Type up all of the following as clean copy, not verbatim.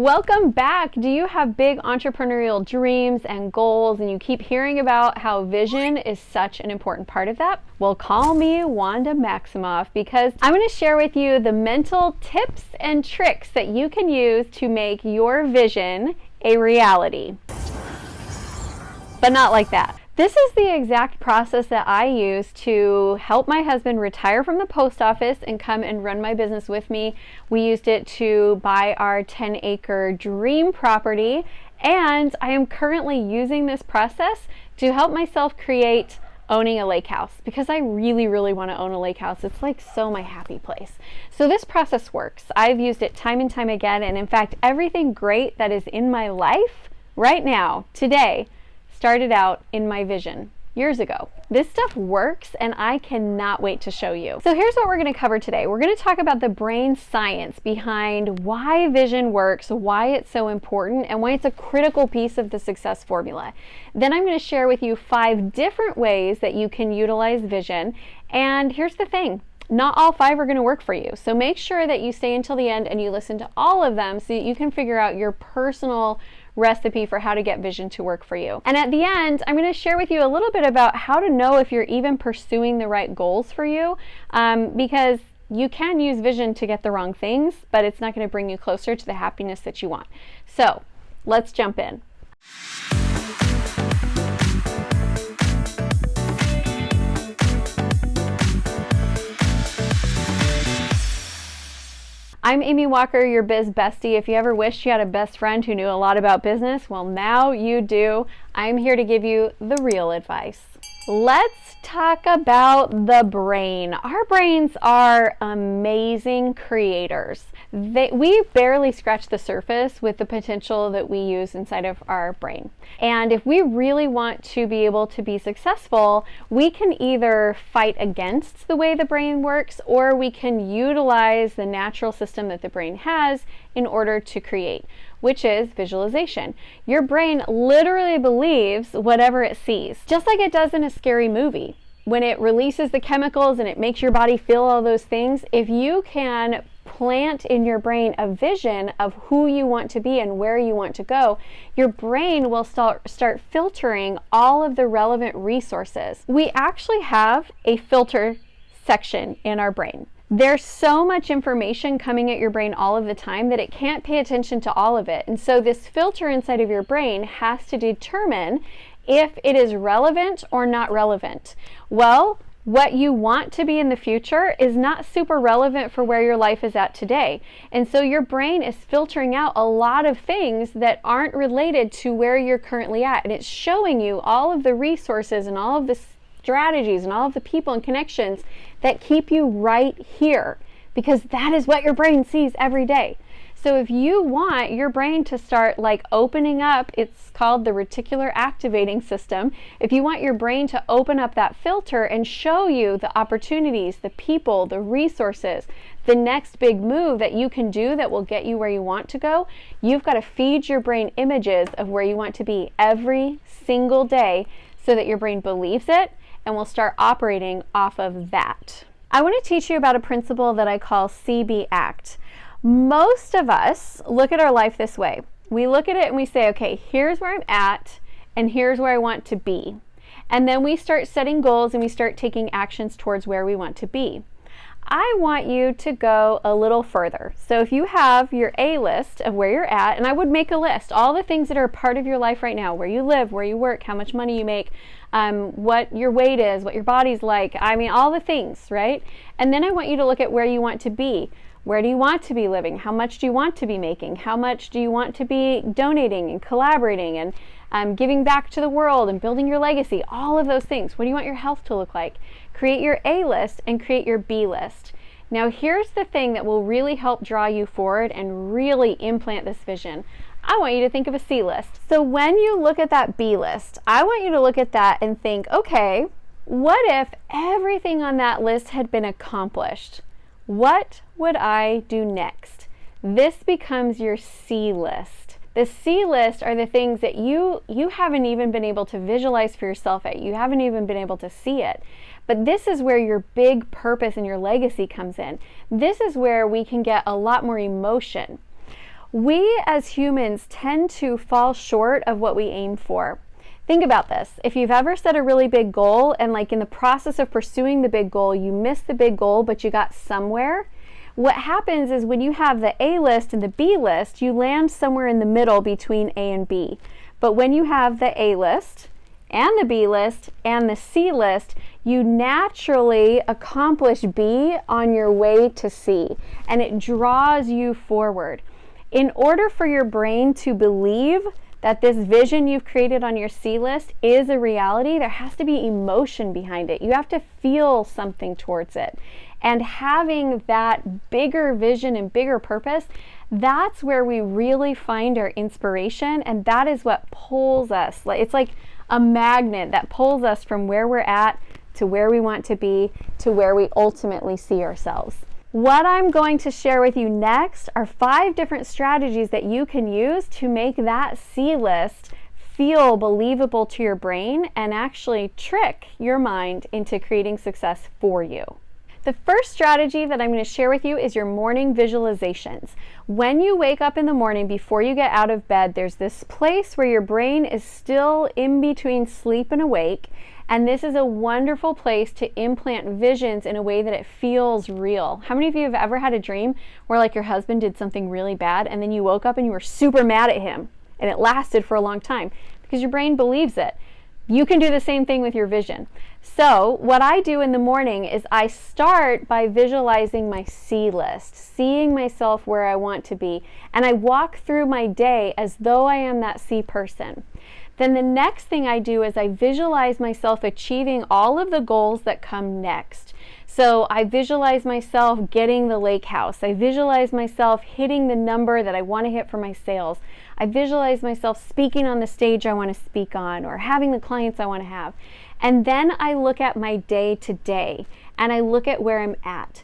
Welcome back. Do you have big entrepreneurial dreams and goals and you keep hearing about how vision is such an important part of that? Well, call me Wanda Maximoff because I'm going to share with you the mental tips and tricks that you can use to make your vision a reality. But not like that. This is the exact process that I use to help my husband retire from the post office and come and run my business with me. We used it to buy our 10-acre dream property, and I am currently using this process to help myself create owning a lake house because I really want to own a lake house. It's like so my happy place. So this process works. I've used it time and time again, and in fact, everything great that is in my life right now, today, started out in my vision years ago. This stuff works and I cannot wait to show you. So here's what we're going to cover today. We're going to talk about the brain science behind why vision works, why it's so important, and why it's a critical piece of the success formula. Then I'm going to share with you 5 different ways that you can utilize vision. And here's the thing. Not all 5 are going to work for you. So make sure that you stay until the end and you listen to all of them so that you can figure out your personal recipe for how to get vision to work for you. And at the end, I'm going to share with you a little bit about how to know if you're even pursuing the right goals for you, because you can use vision to get the wrong things, but it's not going to bring you closer to the happiness that you want. So let's jump in. I'm Amy Walker, your biz bestie. If you ever wished you had a best friend who knew a lot about business, well, now you do. I'm here to give you the real advice. Let's talk about the brain. Our brains are amazing creators. We barely scratch the surface with the potential that we use inside of our brain. And if we really want to be able to be successful, we can either fight against the way the brain works, or we can utilize the natural system that the brain has in order to create, which is visualization. Your brain literally believes whatever it sees, just like it does in a scary movie. When it releases the chemicals and it makes your body feel all those things, if you can plant in your brain a vision of who you want to be and where you want to go, your brain will start filtering all of the relevant resources. We actually have a filter section in our brain. There's so much information coming at your brain all of the time that it can't pay attention to all of it. And so this filter inside of your brain has to determine if it is relevant or not relevant. Well, what you want to be in the future is not super relevant for where your life is at today. And so your brain is filtering out a lot of things that aren't related to where you're currently at. And it's showing you all of the resources and all of the strategies and all of the people and connections that keep you right here, because that is what your brain sees every day. So if you want your brain to start like opening up, it's called the reticular activating system. If you want your brain to open up that filter and show you the opportunities, the people, the resources, the next big move that you can do that will get you where you want to go, you've got to feed your brain images of where you want to be every single day so that your brain believes it and will start operating off of that. I want to teach you about a principle that I call CB Act. Most of us look at our life this way. We look at it and we say, okay, here's where I'm at and here's where I want to be. And then we start setting goals and we start taking actions towards where we want to be. I want you to go a little further. So if you have your A list of where you're at, and I would make a list, all the things that are a part of your life right now, where you live, where you work, how much money you make, what your weight is, what your body's like, I mean, all the things, right? And then I want you to look at where you want to be. Where do you want to be living? How much do you want to be making? How much do you want to be donating and collaborating and giving back to the world and building your legacy? All of those things. What do you want your health to look like? Create your A list and create your B list. Now here's the thing that will really help draw you forward and really implant this vision. I want you to think of a C list. So when you look at that B list, I want you to look at that and think, okay, what if everything on that list had been accomplished? What would I do next? This becomes your C list. The C list are the things that you haven't even been able to visualize for yourself yet. You haven't even been able to see it. But this is where your big purpose and your legacy comes in. This is where we can get a lot more emotion. We as humans tend to fall short of what we aim for. Think about this. If you've ever set a really big goal and like in the process of pursuing the big goal, you missed the big goal, but you got somewhere, what happens is when you have the A list and the B list, you land somewhere in the middle between A and B. But when you have the A list and the B list and the C list, you naturally accomplish B on your way to C, and it draws you forward. In order for your brain to believe that this vision you've created on your C list is a reality, there has to be emotion behind it. You have to feel something towards it. And having that bigger vision and bigger purpose, that's where we really find our inspiration, and that is what pulls us. It's like a magnet that pulls us from where we're at to where we want to be to where we ultimately see ourselves. What I'm going to share with you next are 5 different strategies that you can use to make that C list feel believable to your brain and actually trick your mind into creating success for you. The first strategy that I'm going to share with you is your morning visualizations. When you wake up in the morning before you get out of bed, there's this place where your brain is still in between sleep and awake, and this is a wonderful place to implant visions in a way that it feels real. How many of you have ever had a dream where like your husband did something really bad and then you woke up and you were super mad at him and it lasted for a long time? Because your brain believes it. You can do the same thing with your vision. So what I do in the morning is I start by visualizing my C list, seeing myself where I want to be, and I walk through my day as though I am that C person. Then the next thing I do is I visualize myself achieving all of the goals that come next. So I visualize myself getting the lake house. I visualize myself hitting the number that I want to hit for my sales. I visualize myself speaking on the stage I want to speak on or having the clients I want to have. And then I look at my day to day and I look at where I'm at.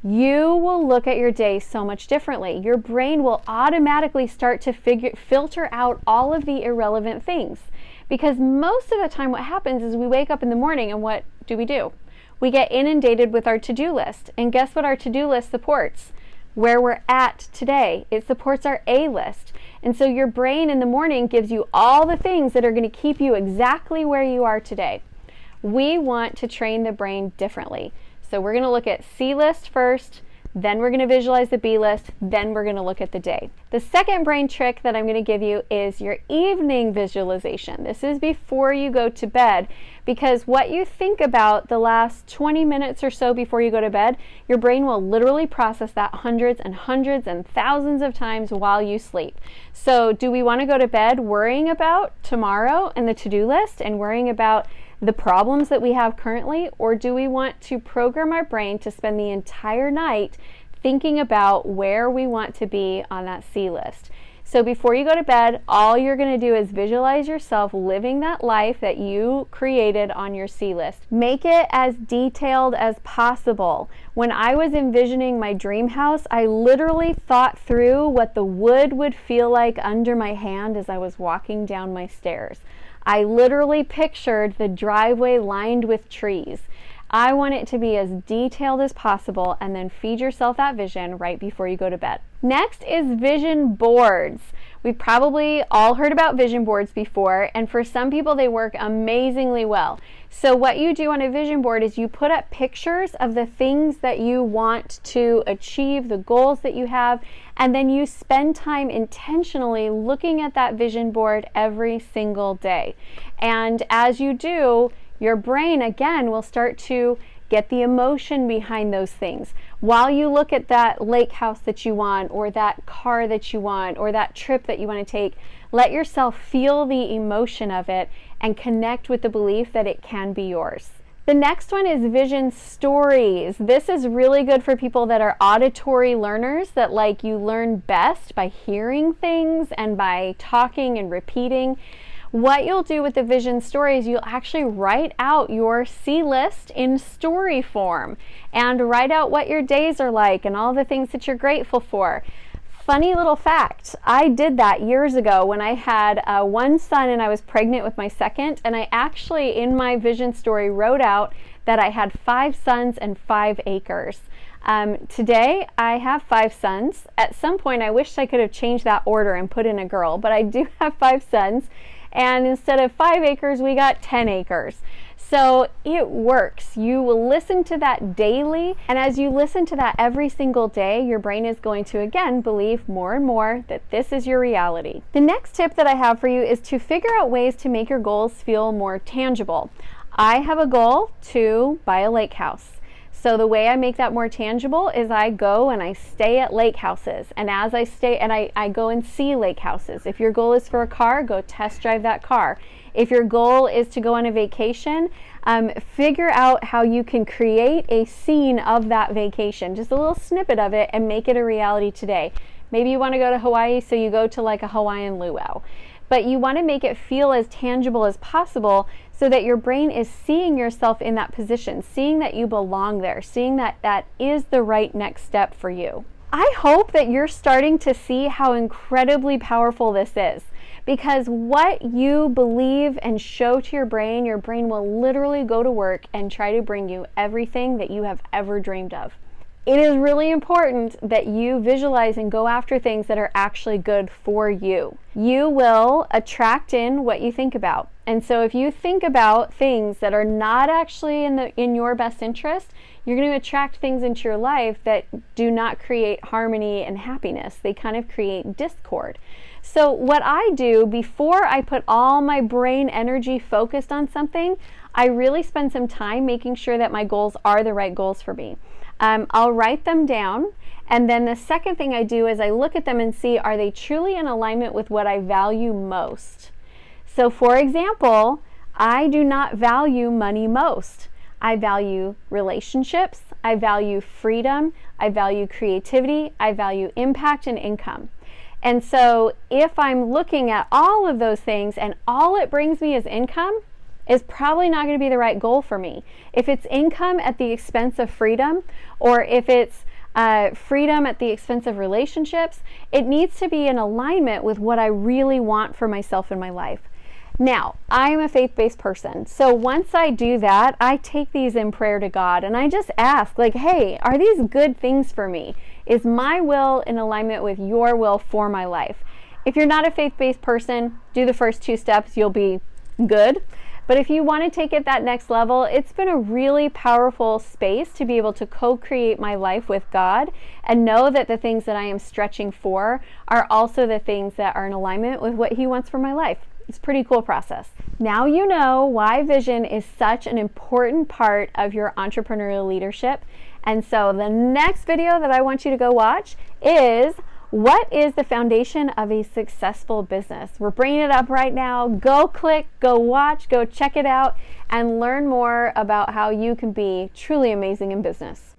You will look at your day so much differently. Your brain will automatically start to filter out all of the irrelevant things. Because most of the time what happens is we wake up in the morning and what do? We get inundated with our to-do list. And guess what our to-do list supports? Where we're at today. It supports our A list. And so your brain in the morning gives you all the things that are going to keep you exactly where you are today. We want to train the brain differently. So we're going to look at C list first, then we're going to visualize the B list, then we're going to look at the day. The second brain trick that I'm going to give you is your evening visualization. This is before you go to bed, because what you think about the last 20 minutes or so before you go to bed, your brain will literally process that hundreds and thousands of times while you sleep. So do we want to go to bed worrying about tomorrow and the to-do list and worrying about the problems that we have currently, or do we want to program our brain to spend the entire night thinking about where we want to be on that C list? So before you go to bed, all you're going to do is visualize yourself living that life that you created on your C list. Make it as detailed as possible. When I was envisioning my dream house, I literally thought through what the wood would feel like under my hand as I was walking down my stairs. I literally pictured the driveway lined with trees. I want it to be as detailed as possible, and then feed yourself that vision right before you go to bed. Next is vision boards. We've probably all heard about vision boards before, and for some people they work amazingly well. So what you do on a vision board is you put up pictures of the things that you want to achieve, the goals that you have, and then you spend time intentionally looking at that vision board every single day. And as you do, your brain again will start to get the emotion behind those things. While you look at that lake house that you want, or that car that you want, or that trip that you want to take, let yourself feel the emotion of it and connect with the belief that it can be yours. The next one is vision stories. This is really good for people that are auditory learners, that like you learn best by hearing things and by talking and repeating. What you'll do with the vision stories, you'll actually write out your C list in story form and write out what your days are like and all the things that you're grateful for. Funny little fact, I did that years ago when I had one son and I was pregnant with my second, and I actually in my vision story wrote out that I had 5 sons and 5 acres. Today, I have 5 sons. At some point, I wished I could have changed that order and put in a girl, but I do have 5 sons. And instead of 5 acres, we got 10 acres. So it works. You will listen to that daily, and as you listen to that every single day, your brain is going to again believe more and more that this is your reality. The next tip that I have for you is to figure out ways to make your goals feel more tangible. I have a goal to buy a lake house. So the way I make that more tangible is I go and I stay at lake houses. And as I stay, and I go and see lake houses. If your goal is for a car, go test drive that car. If your goal is to go on a vacation, figure out how you can create a scene of that vacation, just a little snippet of it, and make it a reality today. Maybe you want to go to Hawaii, so you go to like a Hawaiian luau. But you want to make it feel as tangible as possible so that your brain is seeing yourself in that position, seeing that you belong there, seeing that that is the right next step for you. I hope that you're starting to see how incredibly powerful this is, because what you believe and show to your brain will literally go to work and try to bring you everything that you have ever dreamed of. It is really important that you visualize and go after things that are actually good for you. You will attract in what you think about. And so if you think about things that are not actually in your best interest, you're going to attract things into your life that do not create harmony and happiness. They kind of create discord. So what I do before I put all my brain energy focused on something, I really spend some time making sure that my goals are the right goals for me. I'll write them down, and then the second thing I do is I look at them and see, are they truly in alignment with what I value most? So for example, I do not value money most. I value relationships, I value freedom, I value creativity, I value impact and income. And so if I'm looking at all of those things and all it brings me is income, is probably not going to be the right goal for me. If it's income at the expense of freedom, or if it's freedom at the expense of relationships, it needs to be in alignment with what I really want for myself in my life. Now, I'm a faith-based person, so once I do that, I take these in prayer to God, and I just ask, like, hey, are these good things for me? Is my will in alignment with your will for my life? If you're not a faith-based person, do the first 2 steps, you'll be good. But if you want to take it that next level, it's been a really powerful space to be able to co-create my life with God and know that the things that I am stretching for are also the things that are in alignment with what He wants for my life. It's a pretty cool process. Now you know why vision is such an important part of your entrepreneurial leadership. And so the next video that I want you to go watch is, what is the foundation of a successful business? We're bringing it up right now. Go click, go watch, go check it out, and learn more about how you can be truly amazing in business.